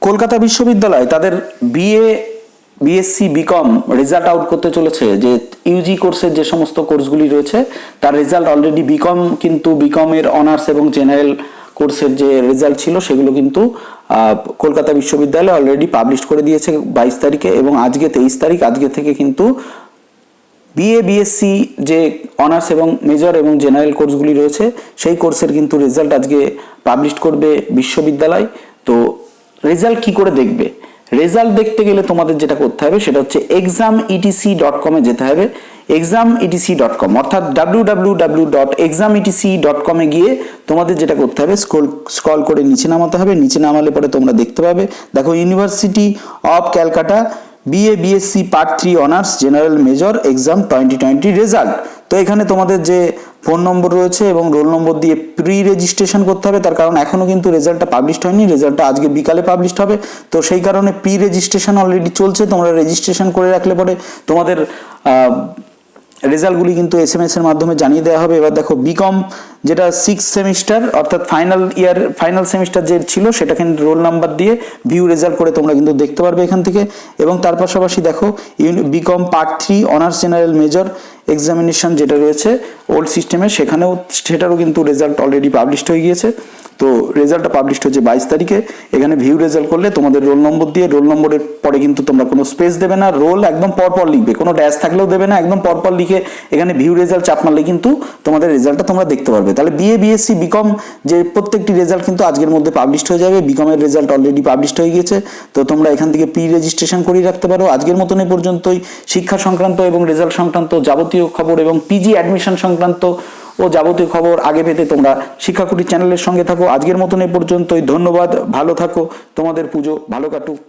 কলকাতা বিশ্ববিদ্যালয় তাদের BSc BCom result out করতে চলেছে। যে ইউজি কোর্সের যে সমস্ত কোর্সগুলি রয়েছে তার রেজাল্ট অলরেডি কিন্তু বিকমের অনার্স এবং জেনারেল কোর্সের যে রেজাল্ট ছিল সেগুলো কিন্তু কলকাতা বিশ্ববিদ্যালয় অলরেডি পাবলিশ করে দিয়েছে 22 তারিখে, এবং আজকে 23 তারিখ। আজকে থেকে কিন্তু বিএসসি যে অনার্স এবং মেজর এবং জেনারেল কোর্সগুলি রয়েছে সেই কোর্সের কিন্তু রেজাল্ট আজকে পাবলিশ করবে বিশ্ববিদ্যালয়। তো রেজাল্ট কি করে দেখবে? রেজাল্ট দেখতে গেলে তোমাদের যেটা করতে হবে সেটা হচ্ছে exam.etc.com যেতে হবে। exam.etc.com অর্থাৎ www.exam.etc.com গিয়ে তোমাদের যেটা করতে হবে স্ক্রল করে নিচে নামাতে হবে। নিচে নামালে পরে তোমরা দেখতে পাবে, দেখো university of Calcutta BSc part 3 honours general major exam 2020 result. তো এখানে তোমাদের যে ফোন নম্বর রয়েছে এবং রোল নম্বর দিয়ে প্রি রেজিস্ট্রেশন করতে হবে, তার কারণ এখনো কিন্তু রেজাল্টটা পাবলিশ হয়নি, রেজাল্টটা আজকে বিকালে পাবলিশ হবে। তো সেই কারণে প্রি রেজিস্ট্রেশন অলরেডি চলছে, তোমরা রেজিস্ট্রেশন করে রাখলে পরে তোমাদের রেজাল্টগুলি কিন্তু SMS এর মাধ্যমে জানিয়ে দেওয়া হবে। এবার দেখো বিকম যেটা 6 সেমিস্টার অর্থাৎ ফাইনাল সেমিস্টার যে ছিল সেটা কিন্তু রোল নাম্বার দিয়ে ভিউ রেজাল্ট করে তোমরা কিন্তু দেখতে পারবে এখান থেকে। এবং তার পাশাপাশি দেখো BCom part 3 honours general major examination যেটা রয়েছে ওল্ড সিস্টেমে সেটারও কিন্তু রেজাল্ট অলরেডি পাবলিশড হয়ে গিয়েছে। তো রেজাল্টটা পাবলিশড হচ্ছে 22 তারিখে। এখানে ভিউ রেজাল্ট করলে তোমাদের রোল নম্বর দিয়ে, রোল নম্বরের পরে কিন্তু তোমরা কোনো স্পেস দেবে না, রোল একদম পরপর লিখবে, কোনো ড্যাশ থাকলেও দেবে না, একদম পরপর লিখে এখানে ভিউ রেজাল্ট চাপ মারলে কিন্তু তোমাদের রেজাল্টটা তোমরা দেখতে পারবে। তাহলে বিএসসি বিকম যে প্রত্যেকটি রেজাল্ট কিন্তু আজকের মধ্যে পাবলিশড হয়ে যাবে। বিকমের রেজাল্ট অলরেডি পাবলিশড হয়ে গিয়েছে, তো তোমরা এখান থেকে প্রি রেজিস্ট্রেশন করিয়ে রাখতে পারো। আজকের মতন এই পর্যন্তই। শিক্ষা সংক্রান্ত এবং রেজাল্ট সংক্রান্ত যাবতীয় খবর এবং পিজি অ্যাডমিশন সংক্রান্ত ও যাবতীয় খবর আগে পেতে তোমরা শিক্ষাকুটি চ্যানেলের সঙ্গে থাকো। আজকের মতন এই পর্যন্তই। ধন্যবাদ, ভালো থাকো, তোমাদের পুজো ভালো কাটুক।